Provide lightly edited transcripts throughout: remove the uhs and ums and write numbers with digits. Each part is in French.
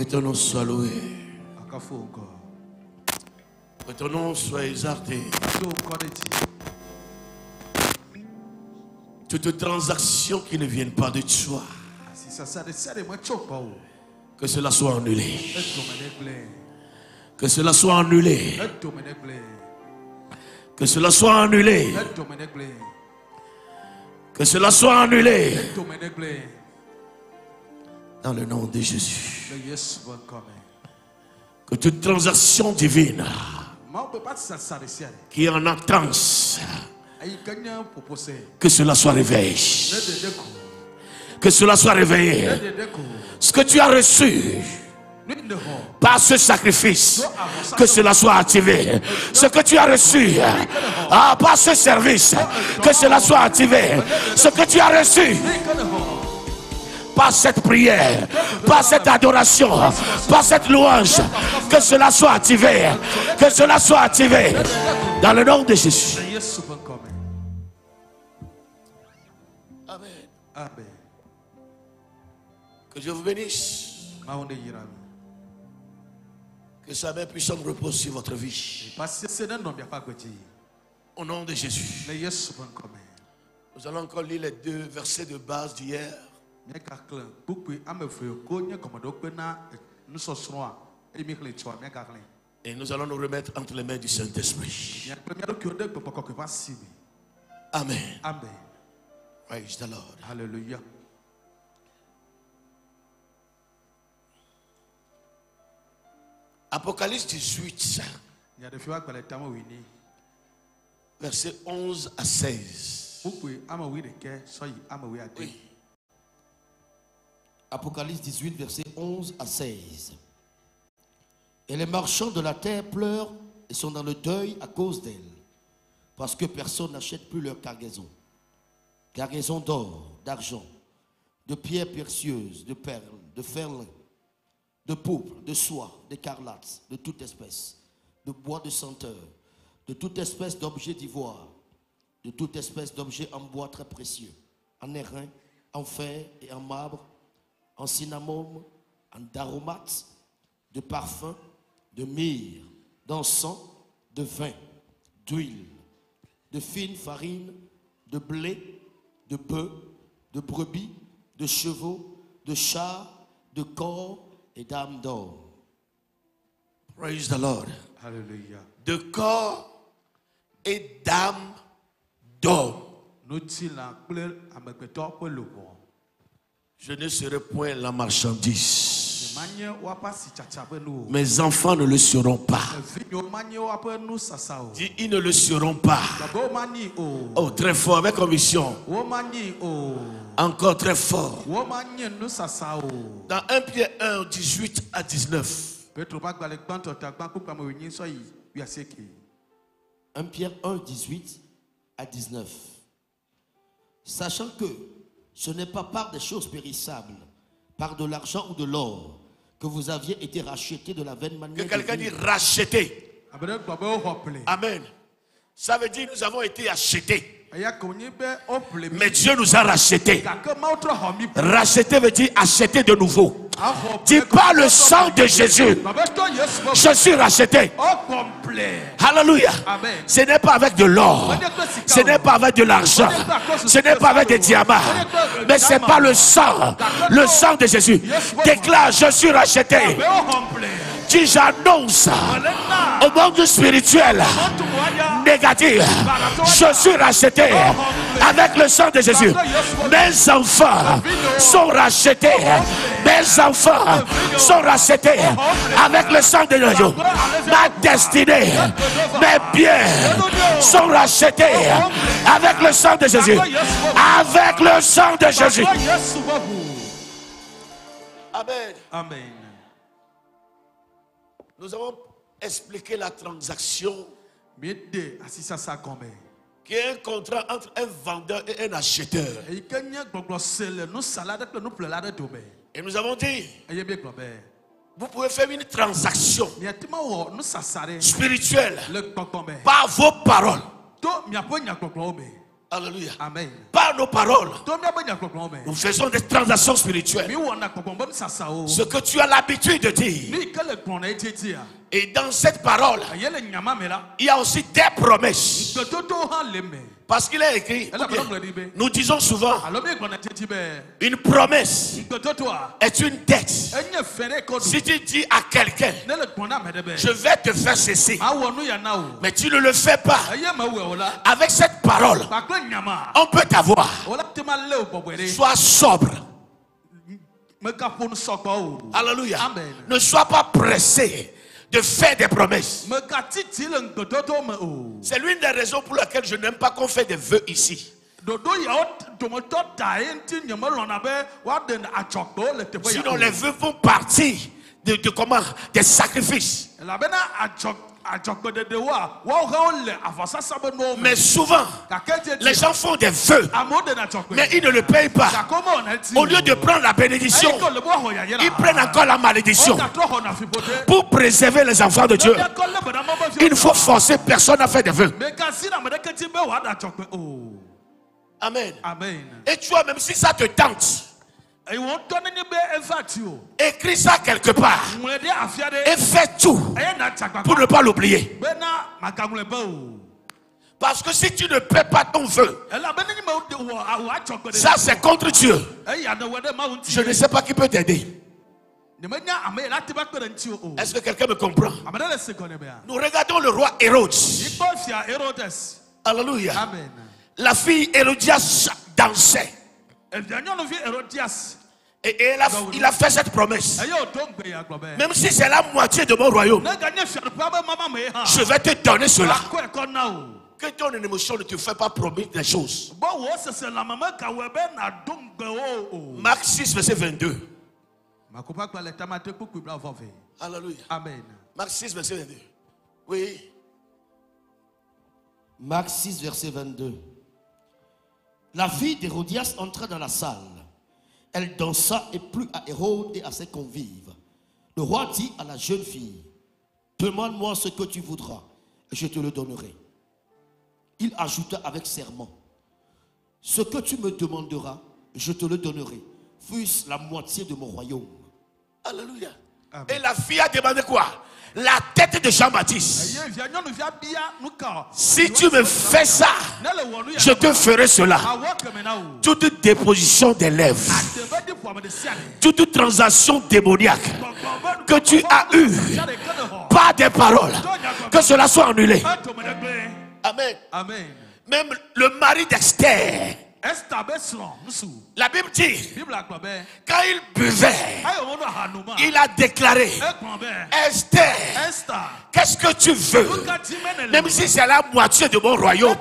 Que ton nom soit loué. Que ton nom soit exalté. Toute transaction qui ne vienne pas de toi, que cela soit annulé. Que cela soit annulé. Que cela soit annulé. Que cela soit annulé. Dans le nom de Jésus. Que toute transaction divine qui est en attente, que cela soit réveillé. Que cela soit réveillé. Ce que tu as reçu par ce sacrifice, que cela soit activé. Ce que tu as reçu par ce service, que cela soit activé. Ce que tu as reçu par cette prière, par cette adoration, par cette louange, que cela soit activé. Que cela soit activé. Dans le nom de Jésus. Amen. Amen. Que Dieu vous bénisse. Que sa main puissante repose sur votre vie. Au nom de Jésus. Nous allons encore lire les 2 versets de base d'hier. Et nous allons nous remettre entre les mains du Saint-Esprit. Amen. Amen. Praise the Lord. Hallelujah. Apocalypse 18, versets 11 à 16. Oui. Apocalypse 18, versets 11 à 16. Et les marchands de la terre pleurent et sont dans le deuil à cause d'elle, parce que personne n'achète plus leur cargaison. Cargaison d'or, d'argent, de pierres précieuses, de perles, de fer, de pourpre, de soie, d'écarlate, de toute espèce, de bois de senteur, de toute espèce d'objet d'ivoire, de toute espèce d'objet en bois très précieux, en airain, en fer et en marbre, en cinnamome, en aromates, de parfum, de myrrhe, d'encens, de vin, d'huile, de fine farine, de blé, de bœufs, de brebis, de chevaux, de chars, de corps et d'âmes d'or. Praise the Lord. Hallelujah. De corps et d'âme d'or. Je ne serai point la marchandise. Mes enfants ne le seront pas. Dis, ils ne le seront pas. Oh, très fort, avec conviction. Encore très fort. Dans 1 Pierre 1, 18 à 19. 1 Pierre 1, 18 à 19. Sachant que ce n'est pas par des choses périssables, par de l'argent ou de l'or, que vous aviez été rachetés de la vaine manière. Que quelqu'un dit racheté. Amen. Ça veut dire nous avons été achetés. Mais Dieu nous a rachetés. Racheter veut dire acheter de nouveau. Dis pas le sang de Jésus. Je suis racheté. Alléluia. Ce n'est pas avec de l'or. Ce n'est pas avec de l'argent. Ce n'est pas avec des diamants. Mais c'est pas le sang. Le sang de Jésus. Déclare, je suis racheté. Dis, j'annonce au monde spirituel négatif, je suis racheté avec le sang de Jésus. Mes enfants sont rachetés. Mes enfants sont rachetés avec le sang de Jésus. Ma destinée, mes biens sont rachetés avec le sang de Jésus. Avec le sang de Jésus. Amen. Amen. Nous avons expliqué la transaction qui est un contrat entre un vendeur et un acheteur. Et nous avons dit, vous pouvez faire une transaction spirituelle par vos paroles. Alléluia. Amen. Par nos paroles, nous faisons des transactions spirituelles. Ce que tu as l'habitude de dire. Et dans cette parole, il y a aussi des promesses. Parce qu'il est écrit, nous disons souvent, une promesse est une dette. Si tu dis à quelqu'un, je vais te faire cesser, mais tu ne le fais pas, avec cette parole, on peut t'avoir. Sois sobre. Alléluia. Ne sois pas pressé de faire des promesses. C'est l'une des raisons pour laquelle je n'aime pas qu'on fait des vœux ici. Sinon les vœux vont partir de comment? Des sacrifices. Mais souvent, les gens font des vœux, mais ils ne le payent pas. Au lieu de prendre la bénédiction, ils prennent encore la malédiction. Pour préserver les enfants de Dieu, il faut forcer personne à faire des vœux. Amen. Et tu vois, même si ça te tente, écris ça quelque part et fais tout pour ne pas l'oublier. Parce que si tu ne paies pas ton vœu, ça c'est contre Dieu. Je ne sais pas qui peut t'aider. Est-ce que quelqu'un me comprend? Nous regardons le roi Hérode. Alléluia. La fille Hérodias dansait. Et il a fait cette promesse. Même si c'est la moitié de mon royaume, je vais te donner cela. Que ton émotion ne te fait pas promettre des choses. Marc 6, verset 22. Alléluia. Amen. Marc 6, verset 22. Oui. Marc 6, verset 22. La fille d'Hérodias entra dans la salle. Elle dansa et plut à Hérode et à ses convives. Le roi dit à la jeune fille, demande-moi ce que tu voudras et je te le donnerai. Il ajouta avec serment, ce que tu me demanderas, je te le donnerai, fût-ce la moitié de mon royaume. Alléluia. Amen. Et la fille a demandé quoi? La tête de Jean-Baptiste. Si tu me fais ça, je te ferai cela. Toute déposition des lèvres, toute transaction démoniaque que tu as eue par des paroles, que cela soit annulé. Amen. Même le mari d'Esther, la Bible dit, quand il buvait, il a déclaré, Esther, qu'est-ce que tu veux? Même si c'est la moitié de mon royaume,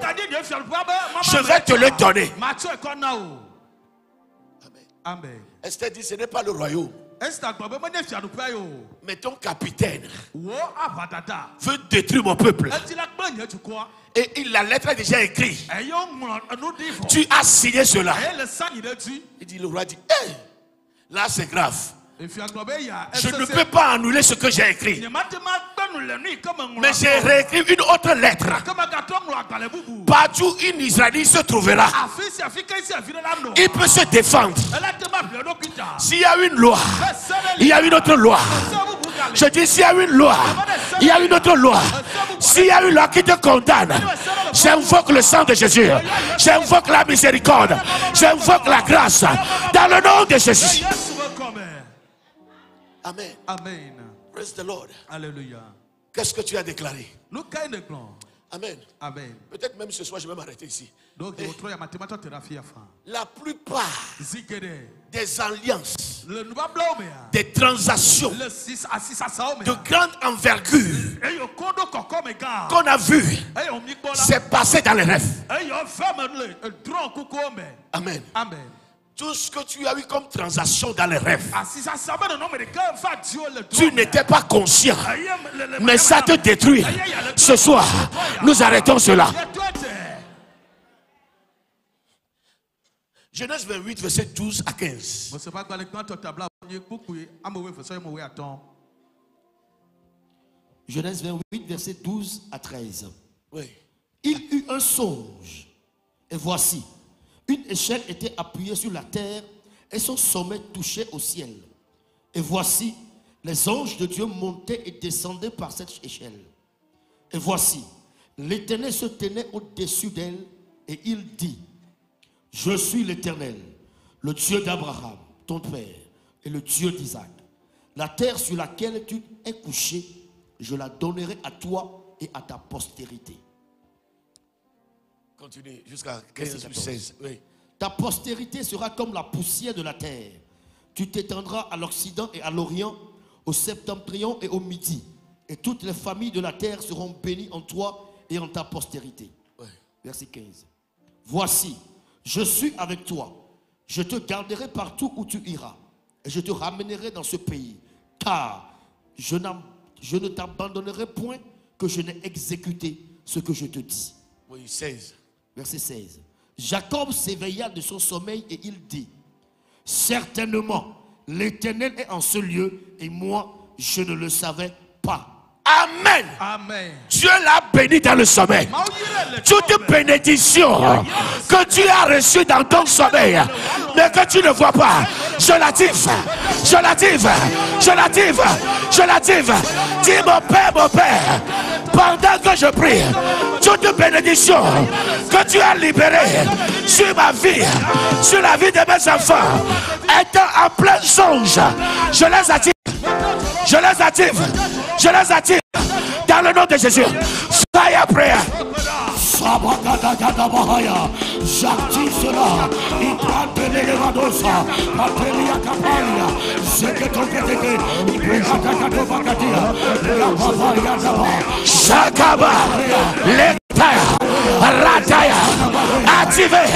je vais te le donner. Amen. Esther dit, ce n'est pas le royaume, mais ton capitaine veut détruire mon peuple. Et la lettre est déjà écrite. Tu as signé cela. Il dit, le roi dit, hey, là c'est grave. Je ne peux pas annuler ce que j'ai écrit. Mais j'ai réécrit une autre lettre. Partout une Israélite se trouvera, il peut se défendre. S'il y a une loi, il y a une autre loi. Je dis, s'il y a une loi, il y a une autre loi. S'il y a une loi qui te condamne, j'invoque le sang de Jésus. J'invoque la miséricorde. J'invoque la grâce. Dans le nom de Jésus. Amen. Amen. Praise the Lord. Alléluia. Qu'est-ce que tu as déclaré? Amen. Amen. Peut-être même ce soir, je vais m'arrêter ici. Donc, la plupart des alliances, des transactions de grande envergure qu'on a vues, c'est passé dans les rêves. Amen. Amen. Tout ce que tu as eu comme transaction dans les rêves, tu n'étais pas conscient, mais ça te détruit. Ce soir, nous arrêtons cela. Genèse 28, verset 12 à 15. Genèse 28, verset 12 à 13. Oui. Il eut un songe Et voici, une échelle était appuyée sur la terre et son sommet touchait au ciel. Et voici, les anges de Dieu montaient et descendaient par cette échelle. Et voici, l'Éternel se tenait au-dessus d'elle et il dit, je suis l'Éternel, le Dieu d'Abraham, ton père, et le Dieu d'Isaac. La terre sur laquelle tu es couché, je la donnerai à toi et à ta postérité. Continue jusqu'à 15 ou 16. Oui. Ta postérité sera comme la poussière de la terre. Tu t'étendras à l'Occident et à l'Orient, au septentrion et au Midi. Et toutes les familles de la terre seront bénies en toi et en ta postérité. Oui. Verset 15. Voici, je suis avec toi. Je te garderai partout où tu iras. Et je te ramènerai dans ce pays. Car je ne t'abandonnerai point que je n'ai exécuté ce que je te dis. Oui, 16. Verset 16. Jacob s'éveilla de son sommeil et il dit, certainement, l'Éternel est en ce lieu et moi, je ne le savais pas. Amen. Amen. Dieu l'a béni dans le sommeil. Toute bénédiction que tu as reçue dans ton sommeil, mais que tu ne vois pas, je l'active, je l'active, je l'active, je l'active. Dis mon Père, pendant que je prie, toute bénédiction que tu as libérée sur ma vie, sur la vie de mes enfants, étant en plein songe, je les active, je les active, je les active dans le nom de Jésus. Fire prayer. J'active cela. Il prend de l'élévadosa. Materia capalia. C'est que ton pétété. Il peut attaquer ton vacatia. La papaya d'abord. Shakaba. Letaya. Rataya. Activez.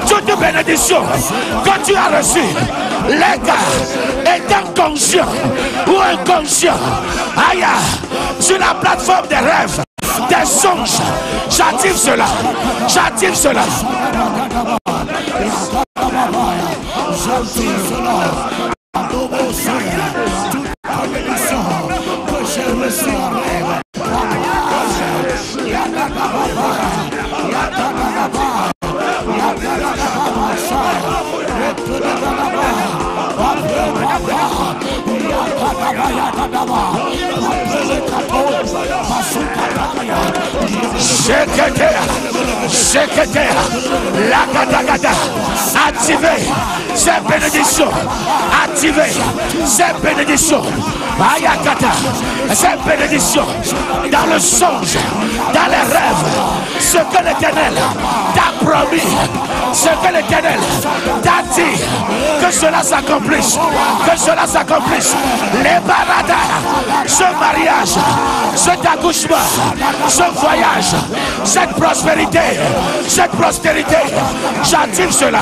Toute bénédiction que tu as reçue. Les gars, étant conscient ou inconscient, aïe, sur la plateforme des rêves, des songes, j'active cela, j'active cela. J'active cela. Toute bénédiction que j'ai reçue en rêve. Secrétaire, la gata, activez ces bénédictions, activez ces bénédictions, ayakata, ces bénédictions dans le songe, dans les rêves, ce que l'Éternel t'a promis, ce que l'Éternel t'a dit, que cela s'accomplisse, les baradas, ce mariage, cet accouchement, ce voyage, cette prospérité, cette postérité, j'active cela,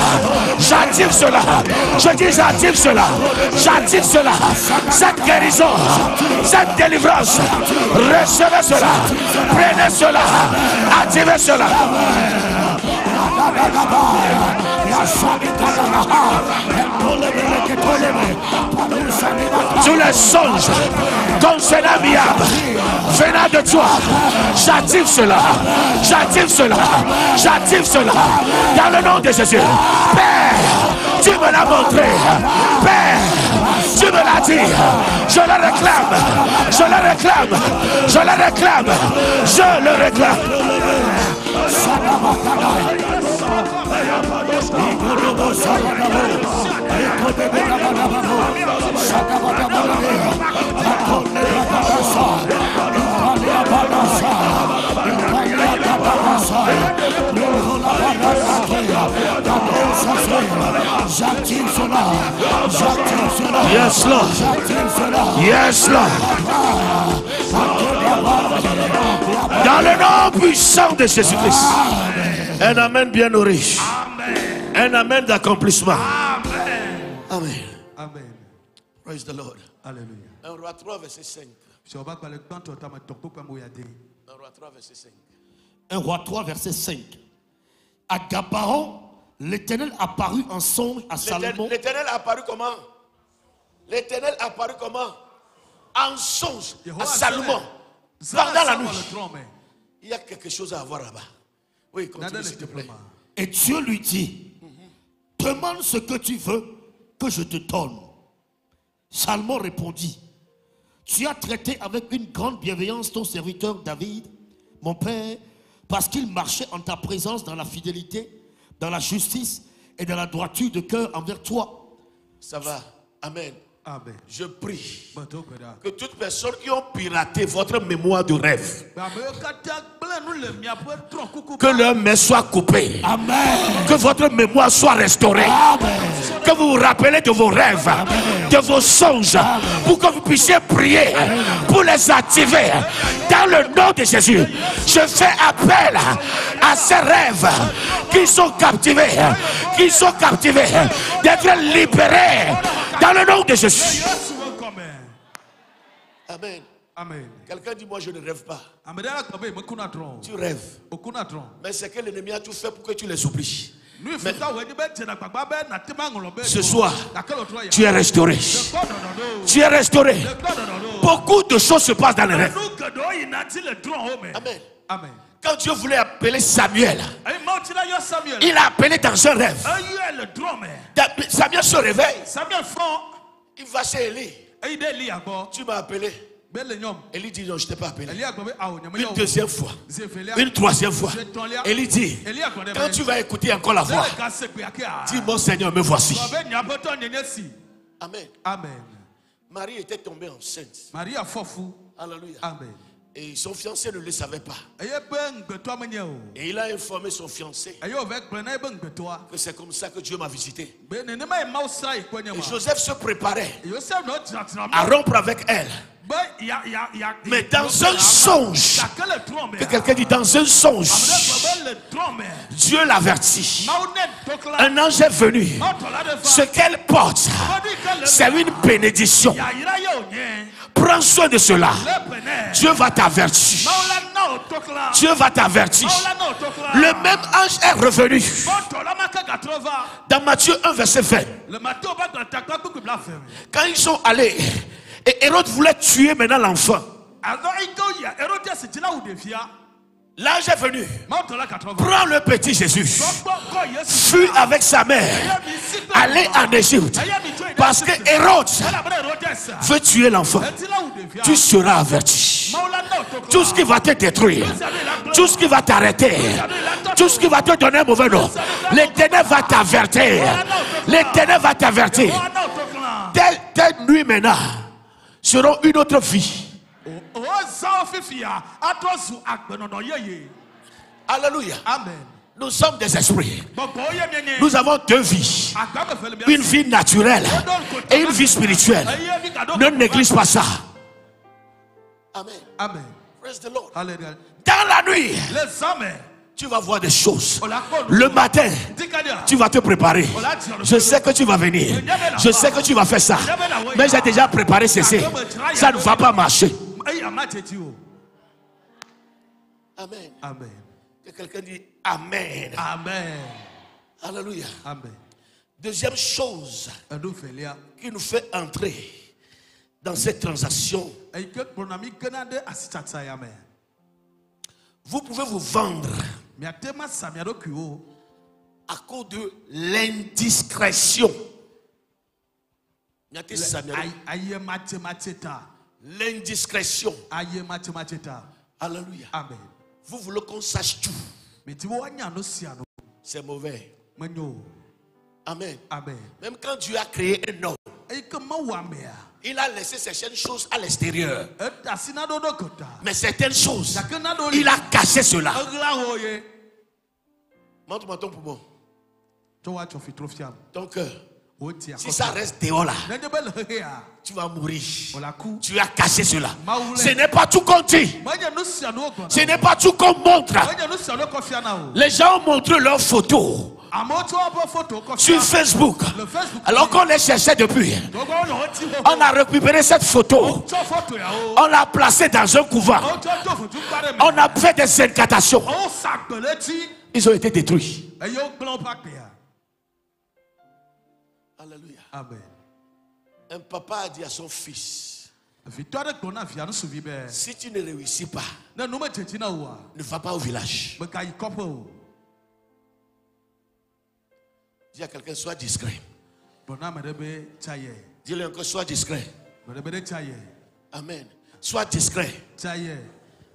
je dis j'active cela, cette guérison, cette délivrance, recevez cela, prenez cela, activez cela. Tous les songes concernant Miab venant de toi, j'active cela dans le nom de Jésus. Père, tu me l'as montré, Père, tu me l'as dit, je le réclame. J'active cela. Yes, Lord. Yes, Lord. Dans le nom puissant de Jésus-Christ. Un amen bien nourri. Un amen d'accomplissement. Amen. Amen. Praise the Lord. Alléluia. 1 Roi 3, verset 5. 1 Roi 3, verset 5. À Gabaon, l'Éternel apparut en songe à Salomon. L'Éternel apparut comment? L'Éternel apparut comment? En songe à Salomon. Pendant la nuit. Il y a quelque chose à voir là-bas. Oui, continue s'il te plaît. Et Dieu lui dit, demande ce que tu veux que je te donne. Salomon répondit, tu as traité avec une grande bienveillance ton serviteur David, mon père, parce qu'il marchait en ta présence dans la fidélité, dans la justice et dans la droiture de cœur envers toi. Ça va. Amen. Amen. Je prie que toutes personnes qui ont piraté votre mémoire de rêve, que leur main soit coupée. Amen. Que votre mémoire soit restaurée. Amen. Que vous vous rappelez de vos rêves, de vos songes, pour que vous puissiez prier, pour les activer. Dans le nom de Jésus, je fais appel à ces rêves qui sont captivés, d'être libérés dans le nom de Jésus. Amen. Amen. Quelqu'un dit, moi je ne rêve pas. Tu rêves. Mais c'est que l'ennemi a tout fait pour que tu les oublies. Mais ce soir, tu es restauré. Tu es restauré. Beaucoup de choses se passent dans les rêves. Amen. Amen. Quand Dieu voulait appeler Samuel, il a appelé dans un rêve. Samuel se réveille. Il va chez Élie. Tu m'as appelé. Élie dit non, je ne t'ai pas appelé. Une deuxième fois, une troisième fois. Élie dit, quand tu vas écouter encore la voix, dis mon Seigneur, me voici. Amen. Amen. Marie était tombée enceinte. Marie a fou. Alléluia. Amen. Et son fiancé ne le savait pas. Et il a informé son fiancé que c'est comme ça que Dieu m'a visité. Et Joseph se préparait à rompre avec elle. Mais dans un songe, que quelqu'un dit dans un songe, Dieu l'avertit. Un ange est venu. Ce qu'elle porte, c'est une bénédiction. Prends soin de cela. Dieu va t'avertir. Dieu va t'avertir. Le même ange est revenu. Dans Matthieu 1 verset 20. Quand ils sont allés, et Hérode voulait tuer maintenant l'enfant. L'ange est venu. Prends le petit Jésus. Fuis avec sa mère. Allez en Égypte. Parce que Hérode veut tuer l'enfant. Tu seras averti. Tout ce qui va te détruire, tout ce qui va t'arrêter, tout ce qui va te donner un mauvais nom, l'Éternel va t'avertir. L'Éternel va t'avertir. Telle nuit maintenant seront une autre vie. Alléluia. Amen. Nous sommes des esprits. Nous avons deux vies. Une vie naturelle et une vie spirituelle. Ne néglige pas ça. Amen. Amen. Praise the Lord. Alléluia. Dans la nuit, tu vas voir des choses. Le matin, tu vas te préparer. Je sais que tu vas venir. Je sais que tu vas faire ça. Mais j'ai déjà préparé ceci. Ça ne va pas marcher. Amen. Amen. Que quelqu'un dit Amen. Amen. Alléluia. Amen. Deuxième chose qui nous fait entrer dans cette transaction. Vous pouvez vous vendre à cause de l'indiscrétion. L'indiscrétion. Alléluia. Amen. Vous voulez qu'on sache tout. C'est mauvais. Amen. Amen. Même quand Dieu a créé un homme, il a laissé certaines choses à l'extérieur. Mais certaines choses, il a caché cela. Montre-moi ton poumon. Ton cœur. Si ça reste dehors là, tu vas mourir. Tu as caché cela. Ce n'est pas tout qu'on dit. Ce n'est pas tout qu'on montre. Les gens ont montré leurs photos sur Facebook. Alors qu'on les cherchait depuis, on a récupéré cette photo. On l'a placée dans un couvent. On a fait des incantations. Ils ont été détruits. Alléluia. Amen. Un papa a dit à son fils, si tu ne réussis pas, ne va pas au village. Dis à quelqu'un, sois discret. Dis-lui encore, sois discret. Amen. Sois discret.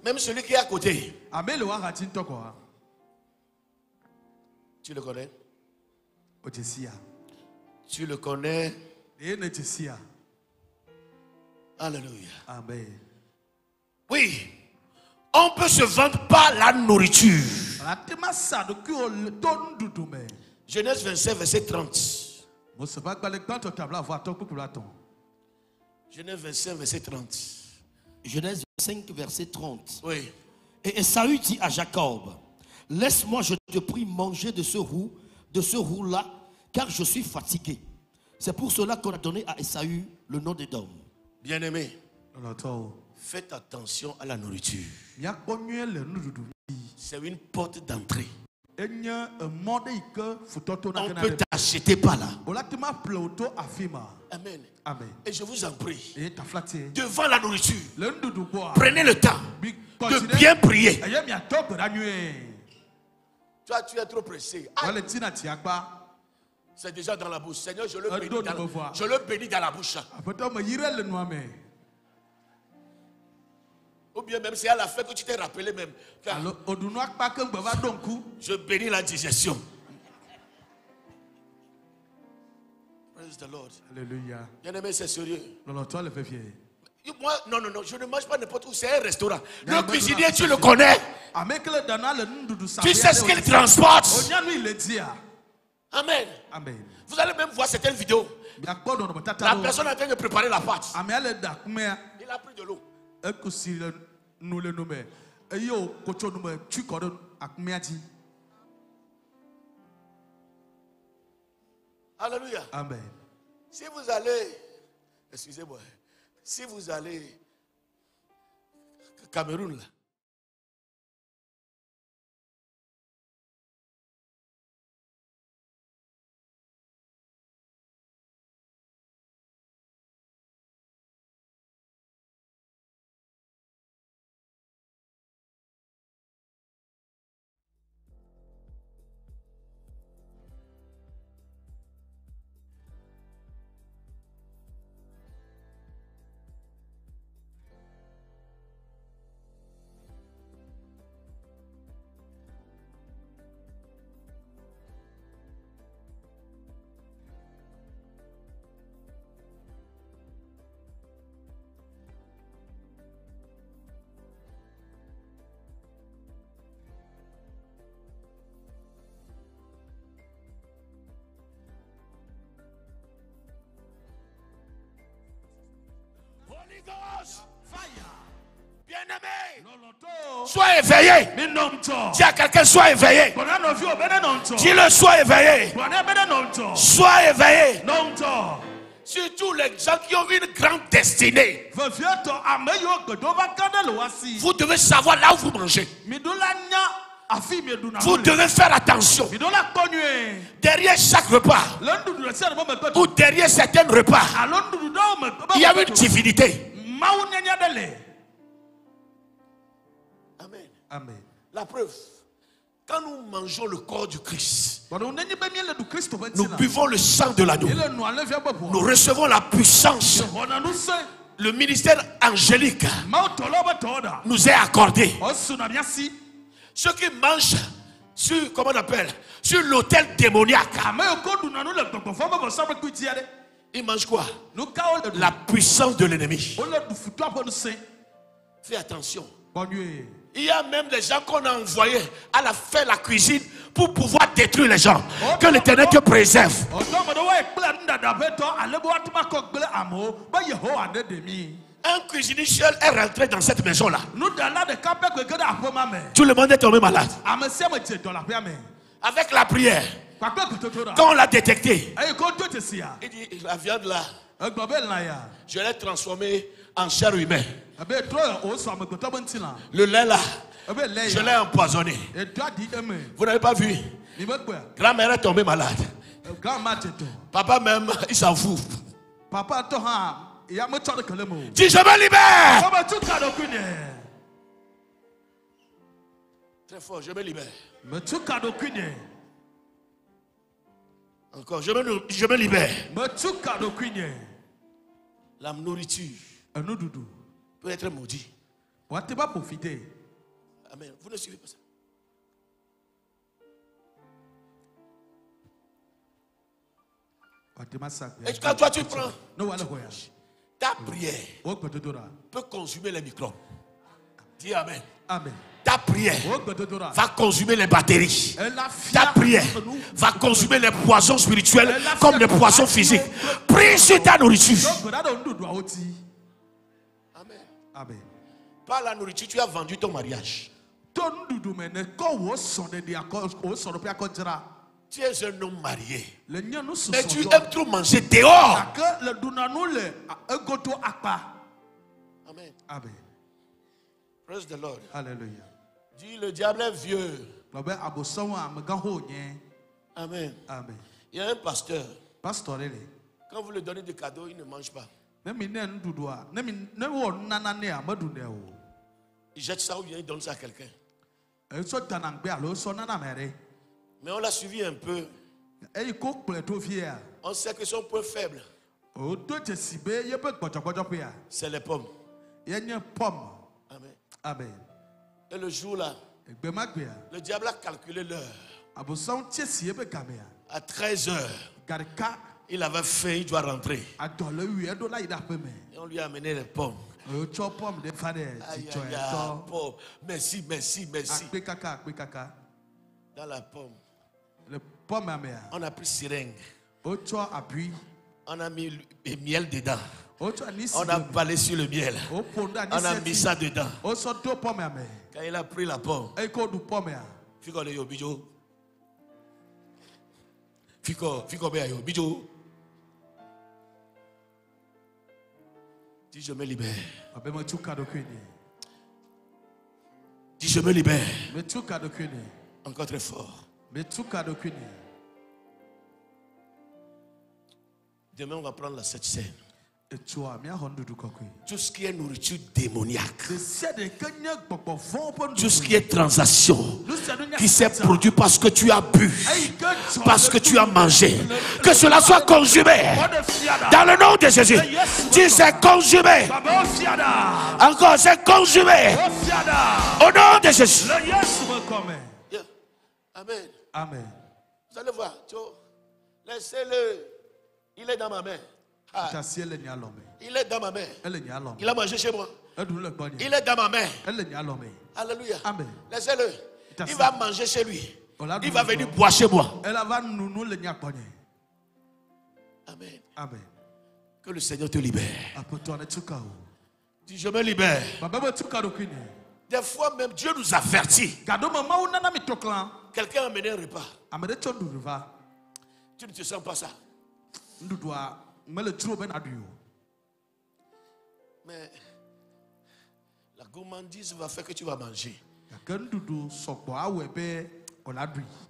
Même celui qui est à côté. Tu le connais? Tu le connais? Alléluia. Amen. Oui. On peut se vendre par la nourriture. Genèse 25, verset 30. Genèse 25, verset 30. Genèse 25, verset 30. Oui. Et Esaü dit à Jacob, laisse-moi, je te prie, manger de ce roux-là, car je suis fatigué. C'est pour cela qu'on a donné à Esaü le nom d'Édom. Bien-aimé, faites attention à la nourriture. C'est une porte d'entrée. On peut t'acheter par là. Amen. Amen. Et je vous en prie, devant la nourriture, prenez le temps de bien prier. Toi, tu es trop pressé. C'est déjà dans la bouche. Seigneur, je le bénis dans la bouche. Ou bien même c'est à la fin que tu t'es rappelé même. Je bénis la digestion. Praise the Lord. Alléluia. Bien-aimé, c'est sérieux. Non, toi le fais fier. Moi, non, je ne mange pas n'importe où. C'est un restaurant. Le cuisinier, tu le connais. Tu sais ce qu'il transporte. Amen. Amen. Vous allez même voir certaines vidéos. La personne est en train de préparer la pâte. Il a pris de l'eau. Alléluia. Amen. Si vous allez, excusez-moi, si vous allez Cameroun là, bien-aimé, sois éveillé. Dis à quelqu'un, sois éveillé. Dis-le, sois éveillé. Sois éveillé. Surtout les gens qui ont une grande destinée. Vous devez savoir là où vous mangez. Vous devez faire attention. Derrière chaque repas, ou derrière certains repas, il y a une divinité. Amen. Amen. La preuve, quand nous mangeons le corps du Christ, nous buvons le sang de l'agneau, nous recevons la puissance. Le ministère angélique nous est accordé. Ceux qui mangent sur, comment on appelle, sur l'autel démoniaque, ils mangent quoi? La puissance de l'ennemi. Fais attention. Il y a même des gens qu'on a envoyés à faire la cuisine pour pouvoir détruire les gens. Que l'Éternel te préserve. Un cuisinier seul est rentré dans cette maison-là. Tout le monde est tombé malade. Avec la prière, quand on l'a détecté, il dit, la viande là, je l'ai transformée en chair humaine. Le lait là, je l'ai empoisonné. Vous n'avez pas vu? Grand-mère est tombée malade. Papa même, il s'en fout. Dis, je me libère. Très fort, je me libère. Encore, je me libère. La nourriture peut être maudite. Amen. Vous ne suivez pas ça. Et quand toi tu prends ta prière peut consumer les microbes. Dis Amen. Amen. Ta prière va consumer les batteries. Ta prière va consumer les poisons spirituels comme les poisons physiques. Prie sur ta nourriture. Amen. Amen. Par la nourriture, tu as vendu ton mariage. Tu es un homme marié. Mais tu aimes trop manger dehors. Amen. Amen. Praise the Lord. Hallelujah. Dis, le diable est vieux. Amen. Amen. Amen. Il y a un pasteur. Pasteur, quand vous lui donnez des cadeaux, il ne mange pas. Il jette ça ou bien il donne ça à quelqu'un. Mais on l'a suivi un peu. On sait que son point faible, c'est les pommes. Amen. Amen. Et le jour là, le diable a calculé l'heure. À 13 heures, il avait faim, il doit rentrer. Et on lui a amené les pommes. Aïe, pomme. Merci, merci, merci. Dans la pomme, on a pris seringue. On a mis le miel dedans. On a balé sur le miel. On a mis ça dedans. Quand il a pris la pomme, dis je me libère. Dis je me libère. Encore très fort. Demain on va prendre la 7 scène. Tout ce qui est nourriture démoniaque, tout ce qui est transaction qui s'est produit parce que tu as bu, parce que tu as mangé, que cela soit consumé dans le nom de Jésus. Dis c'est consumé. Encore c'est consumé au nom de Jésus. Amen. Amen. Vous allez voir, laissez-le, il est dans ma main. Ah. Il est dans ma main. Il a mangé chez moi. Il est dans ma main. Alléluia. Laissez-le. Il va manger chez lui. Il va venir boire chez moi. Amen. Amen. Que le Seigneur te libère. Dis je me libère. Des fois même Dieu nous avertit. Quelqu'un a amené un repas. Tu ne te sens pas ça. Mais la gourmandise va faire que tu vas manger.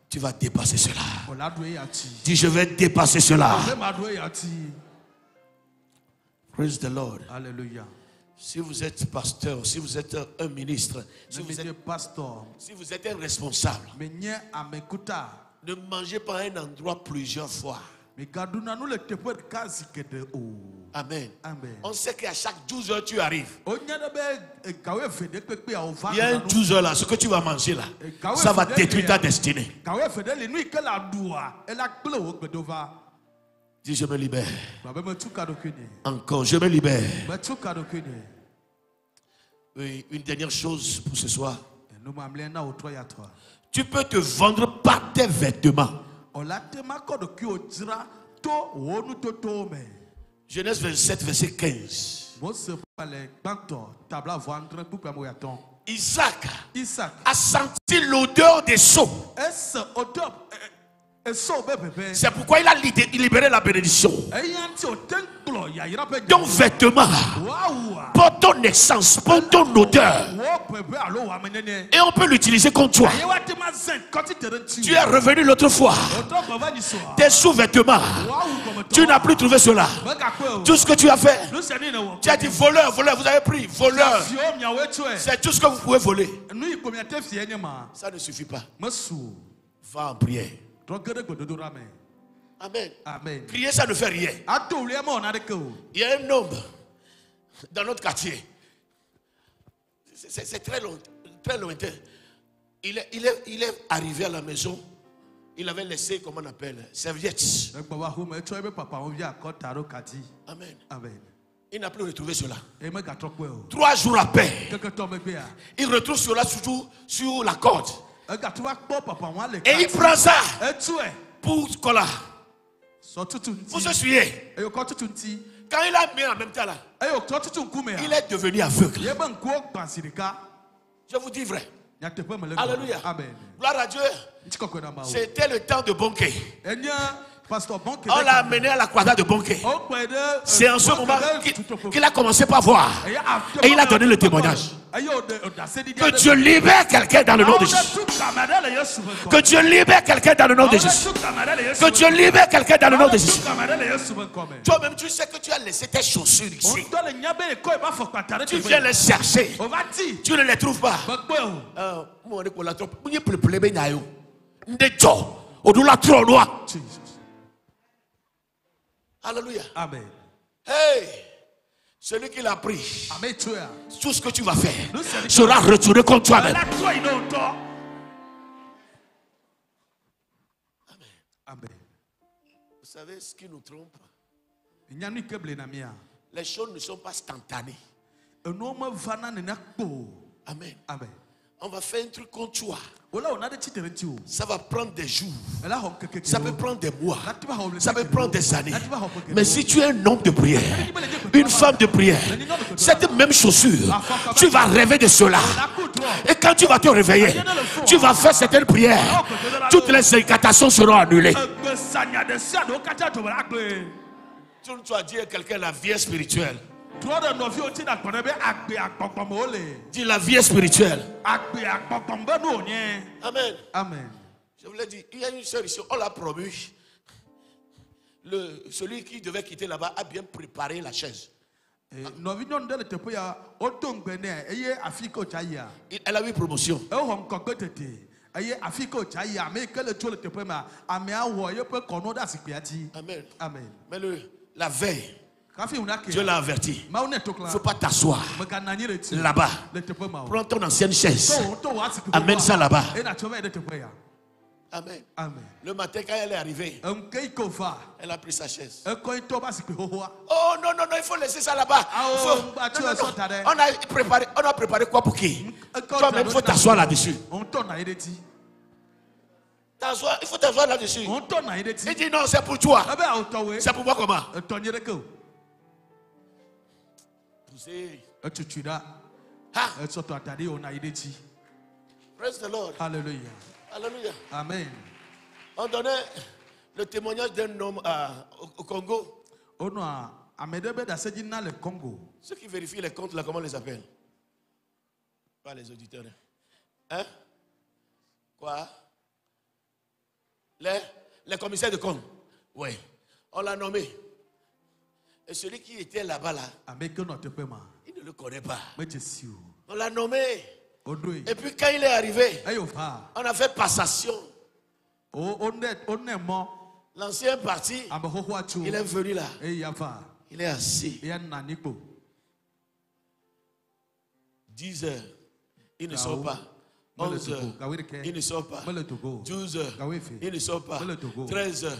Tu vas dépasser cela. Dis je vais dépasser cela. Praise the Lord. Alléluia. Si vous êtes pasteur, si vous êtes un ministre, si vous êtes un responsable, ne mangez pas à un endroit plusieurs fois. Amen. On sait qu'à chaque 12 heures tu arrives. Il y a un 12 heures là, ce que tu vas manger là, ça va détruire ta destinée. Dis je me libère. Encore je me libère. Oui, une dernière chose pour ce soir. Tu peux te vendre par tes vêtements. Genèse 27, verset 15. Isaac a senti l'odeur des seaux. C'est pourquoi il a libéré la bénédiction. Ton vêtement, pour ton essence, pour ton odeur. Et on peut l'utiliser contre toi. Tu es revenu l'autre fois. Tes sous-vêtements, tu n'as plus trouvé cela. Tout ce que tu as fait, tu as dit voleur, voleur, vous avez pris, voleur. C'est tout ce que vous pouvez voler. Ça ne suffit pas. Va en prière. Amen. Amen. Prier, ça ne fait rien. Il y a un homme dans notre quartier. C'est très lointain. Il est arrivé à la maison. Il avait laissé, comment on appelle, serviette. Amen. Amen. Il n'a plus retrouvé cela. 3 jours après, il retrouve cela sur la corde. Et il prend ça pour coller. Pour se suyer. Quand il a mis en même temps là, il est devenu aveugle. Je vous dis vrai. Alléluia. Gloire à Dieu. C'était le temps de Bonke. On l'a amené à la croisade de Bonke. C'est en ce moment qu'il a commencé par voir. Et il a donné le témoignage. Que Dieu libère quelqu'un dans le nom de Jésus. Que Dieu libère quelqu'un dans le nom de Jésus. Que Dieu libère quelqu'un dans le nom de Jésus. Toi-même, tu sais que tu as laissé tes chaussures ici. Tu viens les chercher. Tu ne les trouves pas. Alléluia. Amen. Hey, celui qui l'a pris, tout ce que tu vas faire sera retourné contre toi-même. Amen. Vous savez ce qui nous trompe? Les choses ne sont pas instantanées. Amen. Amen. On va faire un truc contre toi. Ça va prendre des jours. Ça peut prendre des mois. Ça peut prendre des années. Mais si tu es un homme de prière, une femme de prière, cette même chaussure, tu vas rêver de cela. Et quand tu vas te réveiller, tu vas faire certaines prières. Toutes les incantations seront annulées. Tu dois dire à quelqu'un la vie est spirituelle. Dis la vie est spirituelle. Amen. Amen. Je vous l'ai dit, il y a une soeur ici, on l'a promu. Celui qui devait quitter là-bas a bien préparé la chaise. Elle a eu promotion. Amen. Amen. Mais la veille, Dieu l'a averti. Il ne faut pas t'asseoir là-bas. Prends ton ancienne chaise. Amène ça là-bas. Amen. Amen. Le matin, quand elle est arrivée, elle a pris sa chaise. Oh non, il faut laisser ça là-bas. On a préparé quoi pour qui? Toi-même, il faut t'asseoir là-dessus. Il faut t'asseoir là-dessus. Il dit non, c'est pour toi. C'est pour moi comment? Praise the Lord. Hallelujah. Alléluia. Amen. On donnait le témoignage d'un homme au Congo. Ceux qui vérifient les comptes là, comment on les appelle? Pas les auditeurs. Hein? Quoi? Les commissaires de compte. Oui. On l'a nommé. Et celui qui était là-bas, là, il ne le connaît pas. On l'a nommé. Et puis quand il est arrivé, on a fait passation. L'ancien parti, il est venu là. Il est assis. 10 heures, il ne sort pas. 11 heures, il ne sort pas. 12 heures, il ne sort pas. 13 heures,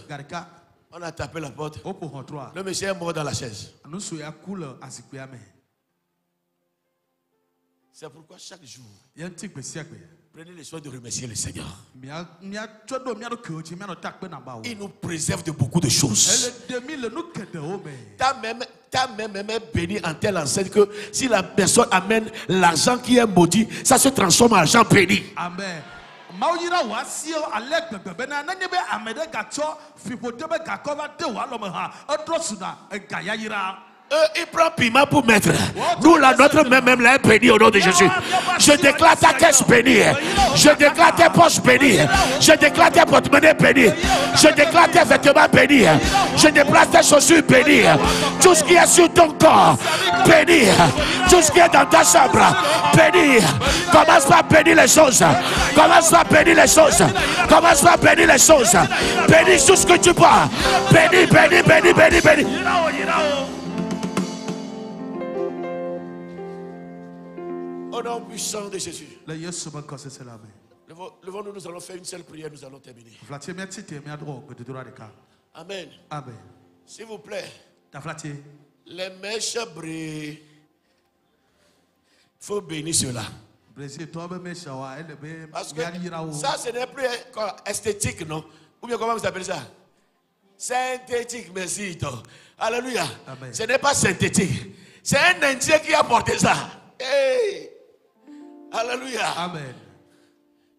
on a tapé la porte. Le monsieur est mort dans la chaise. C'est pourquoi chaque jour, prenez le soin de remercier le Seigneur. Il nous préserve de beaucoup de choses. Ta mère est bénie en telle enseigne que si la personne amène l'argent qui est maudit, ça se transforme en argent béni. Amen. Il prend piment pour mettre. Nous, là, notre même là est béni au nom de Jésus. Je déclare ta caisse bénie. Je déclare tes poches bénies. Je déclare tes porte-monnaies bénies. Je déclare tes vêtements bénis. Je déplace tes chaussures bénies. Tout ce qui est sur ton corps, béni. Tout ce qui est dans ta chambre, béni. Commence par bénir les choses. Commence par bénir les choses. Commence par bénir les choses. Bénis tout ce que tu bois. Bénis, bénis, bénis, bénis, bénis. Au nom puissant de Jésus. Levons-nous, nous allons faire une seule prière, nous allons terminer. Amen. Amen. S'il vous plaît, les mèches brillent. Il faut bénir cela. Parce que ça, ce n'est plus esthétique, non? Ou bien comment vous appelez ça? Synthétique, merci. Alléluia. Amen. Ce n'est pas synthétique. C'est un Indien qui a porté ça. Hey. Alléluia. Amen.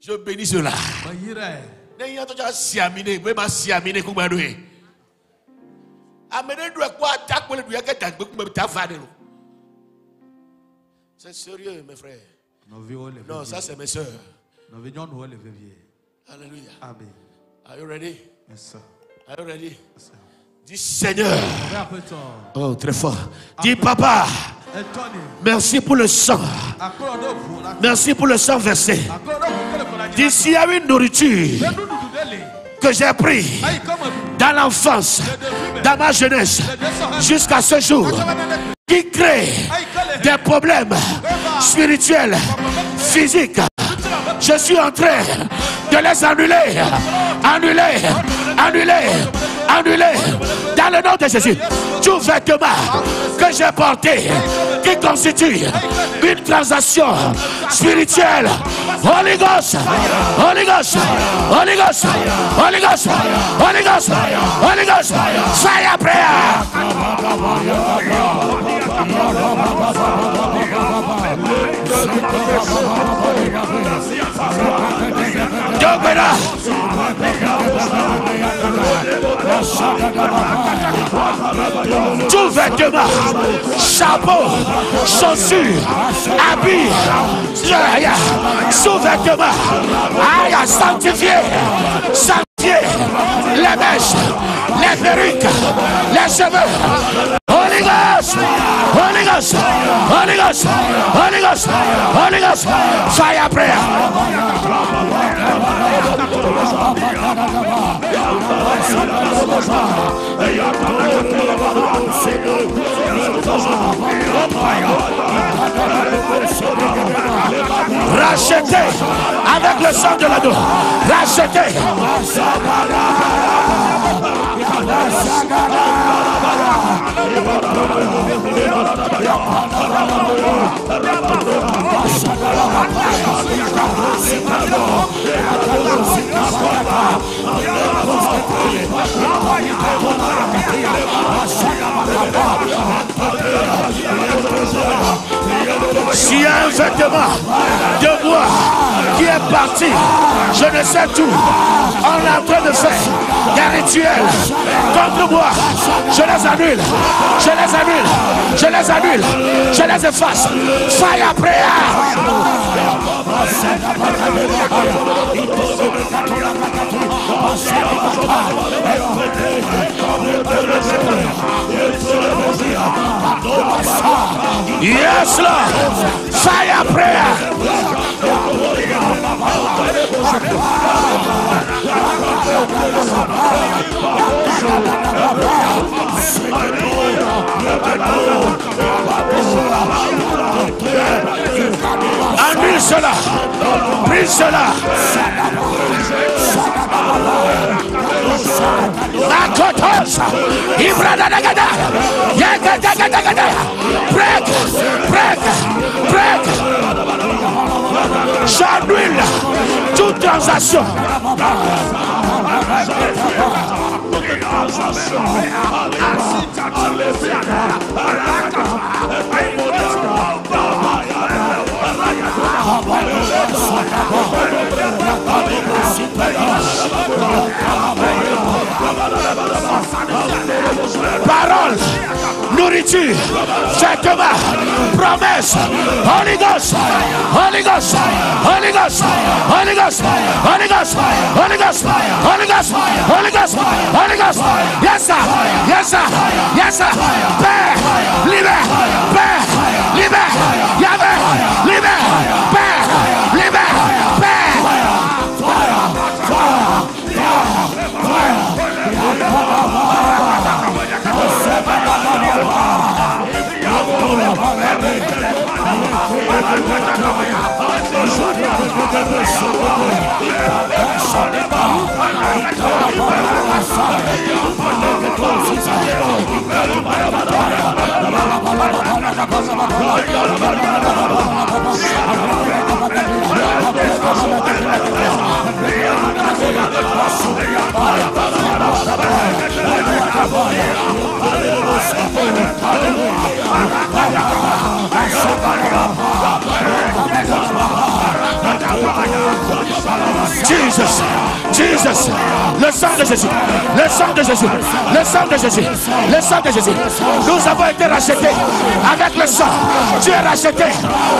Je bénis cela. C'est sérieux, mes frères. Non, ça c'est mes soeurs. Alléluia. Amen. Are you ready? Yes, sir. Are you ready? Yes, sir. Dis Seigneur. Oh, très fort. Dis Papa. Merci pour le sang. Merci pour le sang versé. Dis s'il y a une nourriture que j'ai pris dans l'enfance, dans ma jeunesse, jusqu'à ce jour, qui crée des problèmes spirituels, physiques, je suis en train de les annuler, annuler, annuler, annuler, dans le nom de Jésus. Tout vêtement que j'ai porté, qui constitue une transaction spirituelle. Holy Ghost, Holy Ghost, Holy Ghost, Holy Ghost, Holy Ghost, Holy Ghost, fire prayer. Tout vêtement, chapeau, chaussures, habits, sous-vêtements, sanctifié, sanctifié, les mèches, les perruques, les cheveux. Holy Ghost, Holy Ghost, Holy Ghost, Holy Ghost, Holy Ghost, fire prayer. Racheté avec le sang de l'agneau. Racheté. S'il y a un vêtement de moi qui est parti, je ne sais tout, on est en train de faire des rituels contre moi, je les annule, je les annule, je les annule, je les efface. Fire prayer. Yes, Lord. Fire prayer. Annule cela. Prie cela. Makotos. Ibradagada. Yagadagada. Break. Break. Break. J'annule toute transaction. Parole, nourriture, vêtements, promesses. Holy Ghost, Holy Ghost, Holy Ghost, Holy Ghost, Holy Ghost, Holy Ghost, Holy Ghost, Holy Ghost, Holy Ghost. Yes sir, yes sir, yes sir. Père, libère, Père, libère, Yahweh, libère, Père, libère, Père. Jesus, Jesus, le sang de Jésus, le sang de Jésus, le sang de Jésus, le sang de Jésus. Nous avons été rachetés avec le sang. Tu es racheté,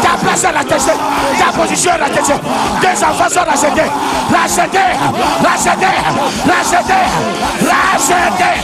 ta place est rachetée, ta position est rachetée, tes enfants sont rachetés, rachetés, rachetés, rachetés, rachetés.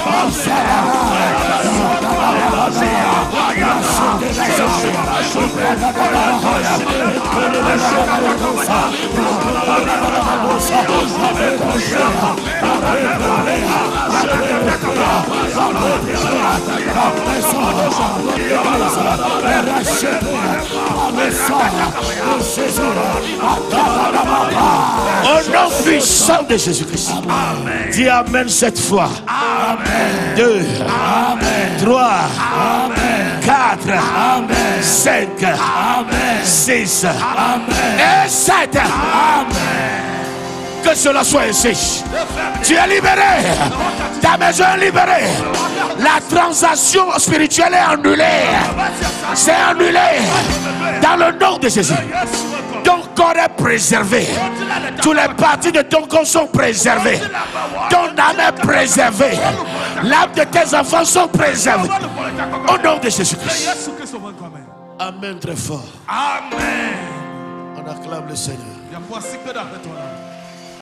Au nom puissant de Jésus-Christ. Dis Amen cette fois. Amen. 2, Amen. 3, Amen. 4, Amen. 5, Amen. 6, Amen. Et 7. Amen. Que cela soit ainsi. Tu es libéré. Ta maison est libérée. La transaction spirituelle est annulée. C'est annulé. Dans le nom de Jésus. Ton corps est préservé. Tous les parties de ton corps sont préservées. Ton âme est préservée. L'âme de tes enfants sont préservées. Au nom de Jésus-Christ. Amen très fort. Amen. On acclame le Seigneur.